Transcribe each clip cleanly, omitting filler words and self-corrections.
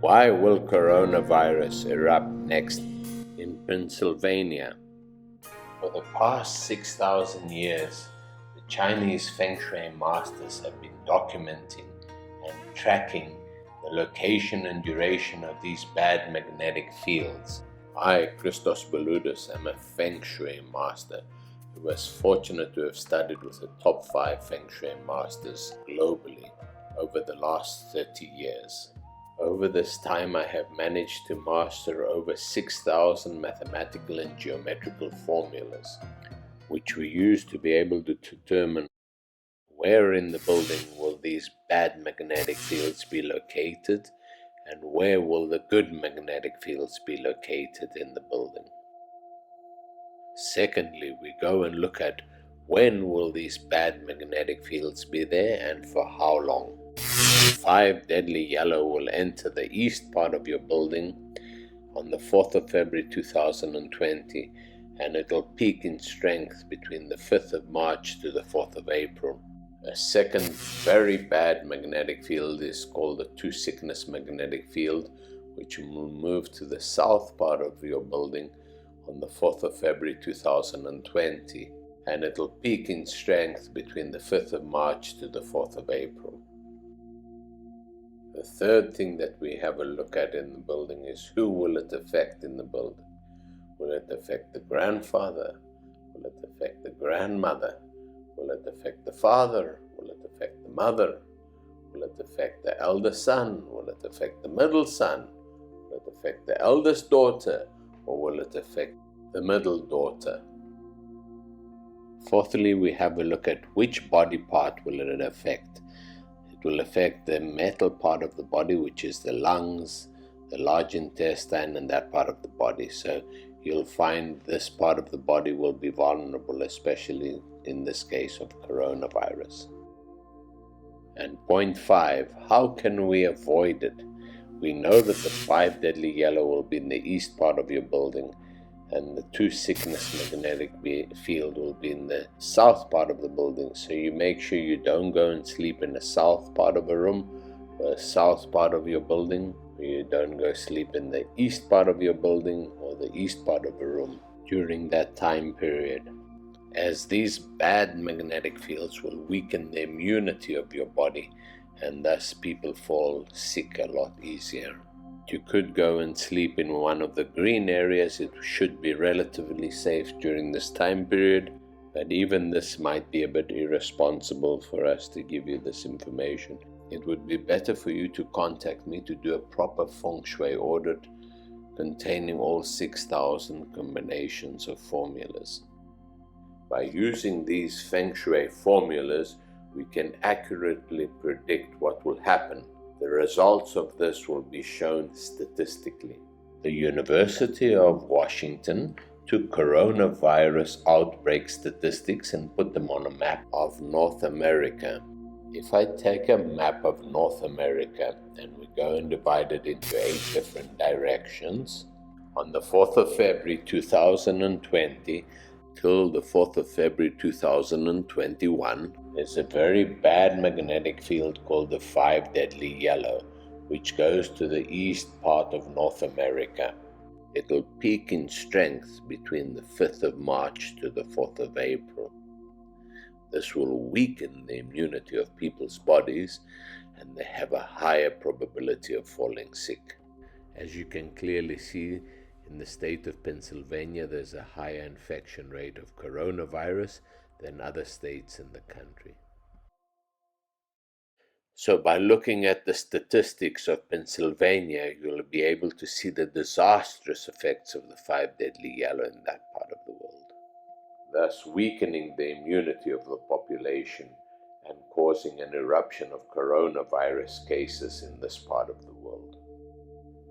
Why will coronavirus erupt next in Pennsylvania? For the past 6,000 years, the Chinese Feng Shui Masters have been documenting and tracking the location and duration of these bad magnetic fields. I, Christos Bouloutis, am a Feng Shui Master who was fortunate to have studied with the top 5 Feng Shui Masters globally over the last 30 years. Over this time, I have managed to master over 6,000 mathematical and geometrical formulas, which we use to be able to determine where in the building will these bad magnetic fields be located and where will the good magnetic fields be located in the building. Secondly, we go and look at when will these bad magnetic fields be there and for how long. 5 deadly yellow will enter the east part of your building on the 4th of February 2020, and it will peak in strength between the 5th of March to the 4th of April. A second very bad magnetic field is called the 2 sickness magnetic field, which will move to the south part of your building on the 4th of February 2020, and it will peak in strength between the 5th of March to the 4th of April. The third thing that we have a look at in the building is who will it affect in the building. Will it affect the grandfather? Will it affect the grandmother? Will it affect the father? Will it affect the mother? Will it affect the elder son? Will it affect the middle son? Will it affect the eldest daughter? Or will it affect the middle daughter? Fourthly, we have a look at which body part will it affect. It will affect the metal part of the body, which is the lungs, the large intestine, and that part of the body. So you'll find this part of the body will be vulnerable, especially in this case of coronavirus. And point 5, how can we avoid it? We know that the 5 deadly yellow will be in the east part of your building, and the 2 sickness magnetic field will be in the south part of the building. So you make sure you don't go and sleep in the south part of a room or the south part of your building. You don't go sleep in the east part of your building or the east part of a room during that time period, as these bad magnetic fields will weaken the immunity of your body, and thus people fall sick a lot easier. You could go and sleep in one of the green areas. It should be relatively safe during this time period, but even this might be a bit irresponsible for us to give you this information. It would be better for you to contact me to do a proper Feng Shui audit containing all 6,000 combinations of formulas. By using these Feng Shui formulas, we can accurately predict what will happen. The results of this will be shown statistically. The University of Washington took coronavirus outbreak statistics and put them on a map of North America. If I take a map of North America and we go and divide it into 8 different directions, on the 4th of February 2020 till the 4th of February 2021, there's a very bad magnetic field called the 5 deadly yellow, which goes to the east part of North America. It will peak in strength between the 5th of March to the 4th of April. This will weaken the immunity of people's bodies, and they have a higher probability of falling sick. As you can clearly see, in the state of Pennsylvania, there's a higher infection rate of coronavirus than other states in the country. So by looking at the statistics of Pennsylvania, you'll be able to see the disastrous effects of the 5 deadly yellow in that part of the world, thus weakening the immunity of the population and causing an eruption of coronavirus cases in this part of the world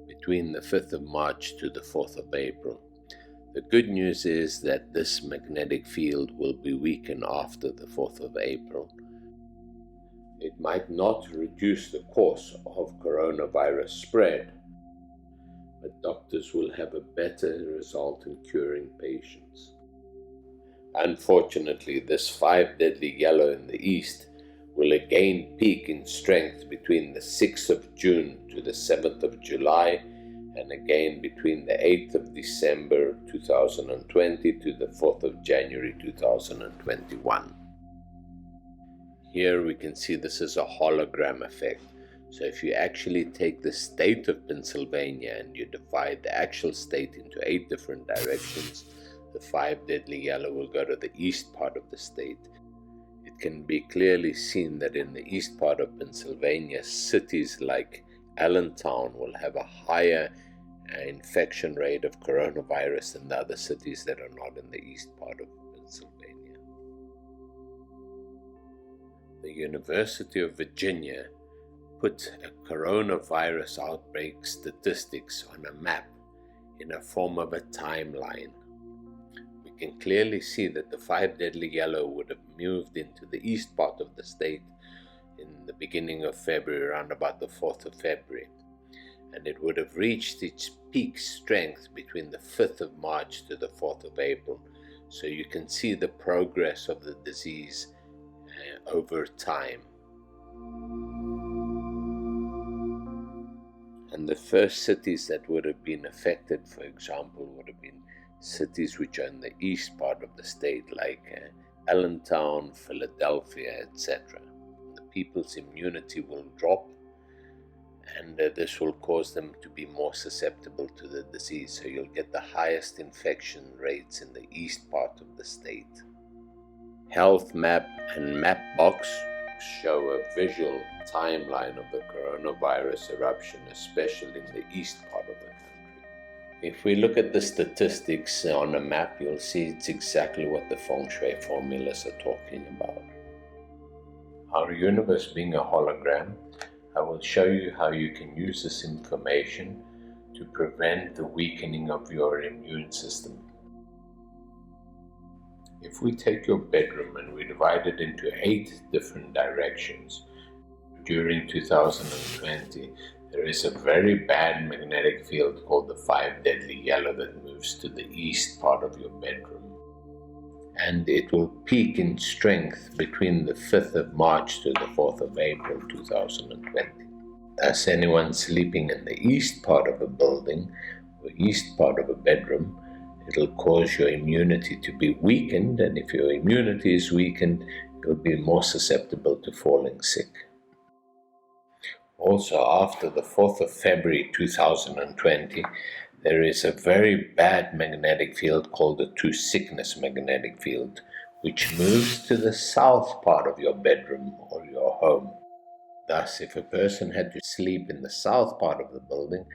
between the 5th of March to the 4th of April. The good news is that this magnetic field will be weakened after the 4th of April. It might not reduce the course of coronavirus spread, but doctors will have a better result in curing patients. Unfortunately, this 5 deadly yellow in the east will again peak in strength between the 6th of June to the 7th of July, and again between the 8th of December 2020 to the 4th of January 2021. Here we can see this is a hologram effect. So if you actually take the state of Pennsylvania and you divide the actual state into 8 different directions, the 5 deadly yellow will go to the east part of the state. It can be clearly seen that in the east part of Pennsylvania, cities like Allentown will have a higher infection rate of coronavirus than the other cities that are not in the east part of Pennsylvania. The University of Virginia put a coronavirus outbreak statistics on a map in a form of a timeline. We can clearly see that the 5 deadly yellow would have moved into the east part of the state in the beginning of February, around about the 4th of February. And it would have reached its peak strength between the 5th of March to the 4th of April. So you can see the progress of the disease over time. And the first cities that would have been affected, for example, would have been cities which are in the east part of the state, like Allentown, Philadelphia, etc. The people's immunity will drop, and this will cause them to be more susceptible to the disease. So you'll get the highest infection rates in the east part of the state. Health Map and Mapbox show a visual timeline of the coronavirus eruption, especially in the east part of the country. If we look at the statistics on a map, you'll see it's exactly what the Feng Shui formulas are talking about. Our universe being a hologram, I will show you how you can use this information to prevent the weakening of your immune system. If we take your bedroom and we divide it into 8 different directions, during 2020, there is a very bad magnetic field called the 5 deadly yellow that moves to the east part of your bedroom. And it will peak in strength between the 5th of March to the 4th of April 2020. Thus, anyone sleeping in the east part of a building or east part of a bedroom, it'll cause your immunity to be weakened, and if your immunity is weakened, you'll be more susceptible to falling sick. Also, after the 4th of February 2020, there is a very bad magnetic field called the two-sickness magnetic field, which moves to the south part of your bedroom or your home. Thus, if a person had to sleep in the south part of the building,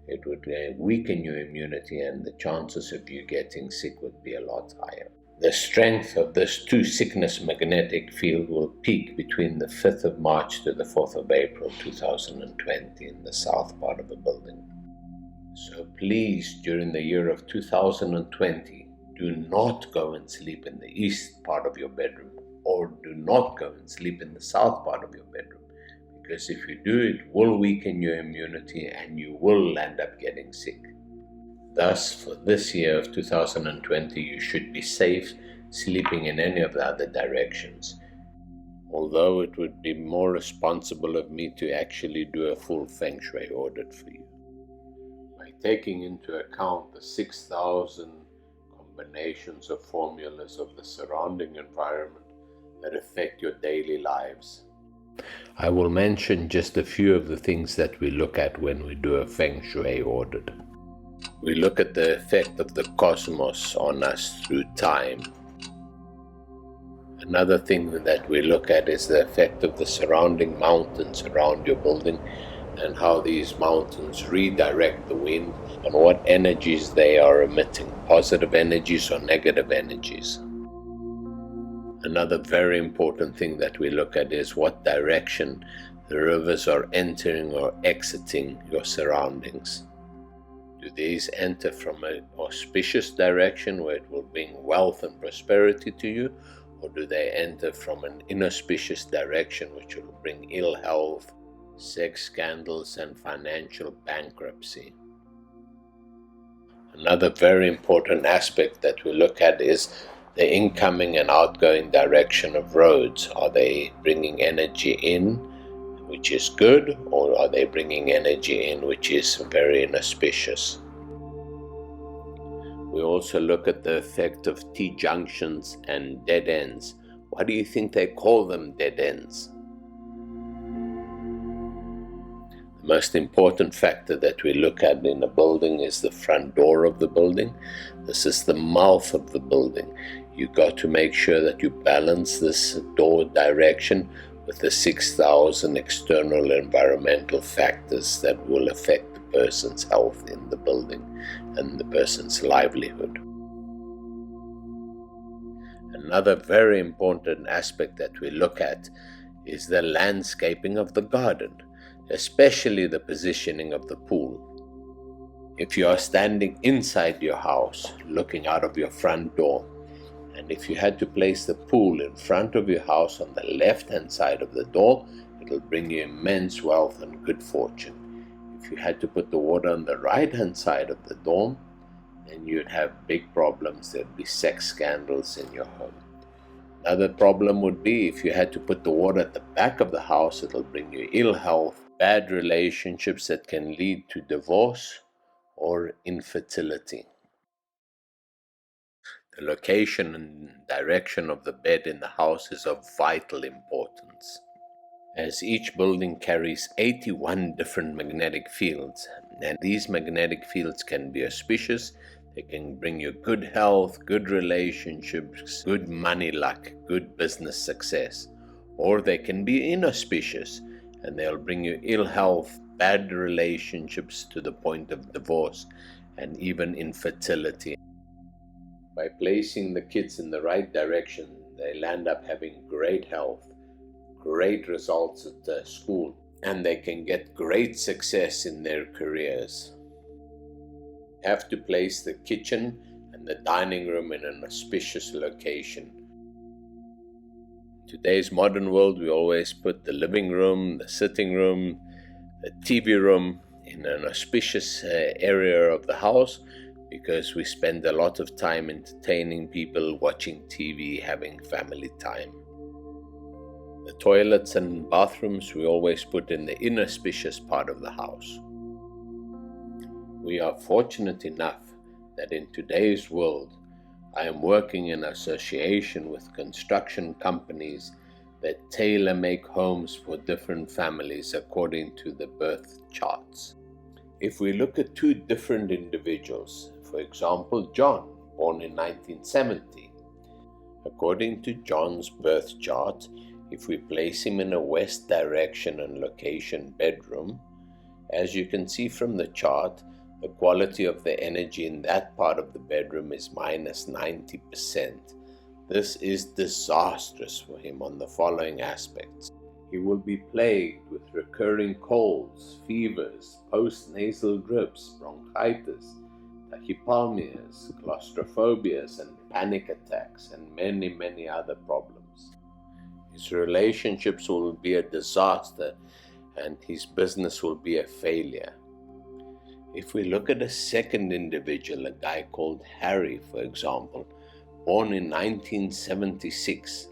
it would weaken your immunity, and the chances of you getting sick would be a lot higher. The strength of this two-sickness magnetic field will peak between the 5th of March to the 4th of April 2020 in the south part of the building. So please, during the year of 2020, do not go and sleep in the east part of your bedroom, or do not go and sleep in the south part of your bedroom. Because if you do, it will weaken your immunity and you will end up getting sick. Thus, for this year of 2020, you should be safe sleeping in any of the other directions. Although it would be more responsible of me to actually do a full Feng Shui audit for you. By taking into account the 6,000 combinations of formulas of the surrounding environment that affect your daily lives, I will mention just a few of the things that we look at when we do a Feng Shui audit. We look at the effect of the cosmos on us through time. Another thing that we look at is the effect of the surrounding mountains around your building and how these mountains redirect the wind and what energies they are emitting, positive energies or negative energies. Another very important thing that we look at is what direction the rivers are entering or exiting your surroundings. Do these enter from an auspicious direction where it will bring wealth and prosperity to you, or do they enter from an inauspicious direction which will bring ill health, sex scandals, and financial bankruptcy? Another very important aspect that we look at is the incoming and outgoing direction of roads. Are they bringing energy in, which is good, or are they bringing energy in, which is very inauspicious? We also look at the effect of T-junctions and dead ends. Why do you think they call them dead ends? The most important factor that we look at in a building is the front door of the building. This is the mouth of the building. You've got to make sure that you balance this door direction with the 6,000 external environmental factors that will affect the person's health in the building and the person's livelihood. Another very important aspect that we look at is the landscaping of the garden, especially the positioning of the pool. If you are standing inside your house, looking out of your front door, and if you had to place the pool in front of your house on the left-hand side of the door, it'll bring you immense wealth and good fortune. If you had to put the water on the right-hand side of the door, then you'd have big problems. There'd be sex scandals in your home. Another problem would be if you had to put the water at the back of the house, it'll bring you ill health, bad relationships that can lead to divorce or infertility. The location and direction of the bed in the house is of vital importance, as each building carries 81 different magnetic fields, and these magnetic fields can be auspicious. They can bring you good health, good relationships, good money luck, good business success. Or they can be inauspicious, and they'll bring you ill health, bad relationships to the point of divorce, and even infertility. By placing the kids in the right direction, they'll end up having great health, great results at the school, and they can get great success in their careers. You have to place the kitchen and the dining room in an auspicious location. In today's modern world, we always put the living room, the sitting room, the TV room in an auspicious area of the house, because we spend a lot of time entertaining people, watching TV, having family time. The toilets and bathrooms we always put in the inauspicious part of the house. We are fortunate enough that in today's world, I am working in association with construction companies that tailor-make homes for different families according to the birth charts. If we look at two different individuals, for example, John, born in 1970. According to John's birth chart, if we place him in a west direction and location bedroom, as you can see from the chart, the quality of the energy in that part of the bedroom is minus 90%. This is disastrous for him on the following aspects. He will be plagued with recurring colds, fevers, postnasal drips, bronchitis, tachypalmias, claustrophobias, and panic attacks, and many, many other problems. His relationships will be a disaster, and his business will be a failure. If we look at a second individual, a guy called Harry, for example, born in 1976,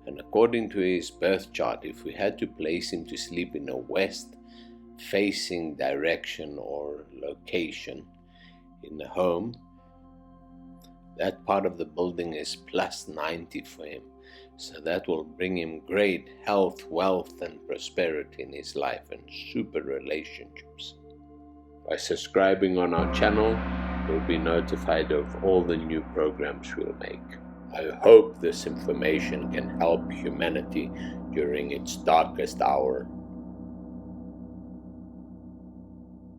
and according to his birth chart, if we had to place him to sleep in a west-facing direction or location in the home, that part of the building is plus 90 for him. So that will bring him great health, wealth, and prosperity in his life and super relationships. By subscribing on our channel, you'll be notified of all the new programs we'll make. I hope this information can help humanity during its darkest hour.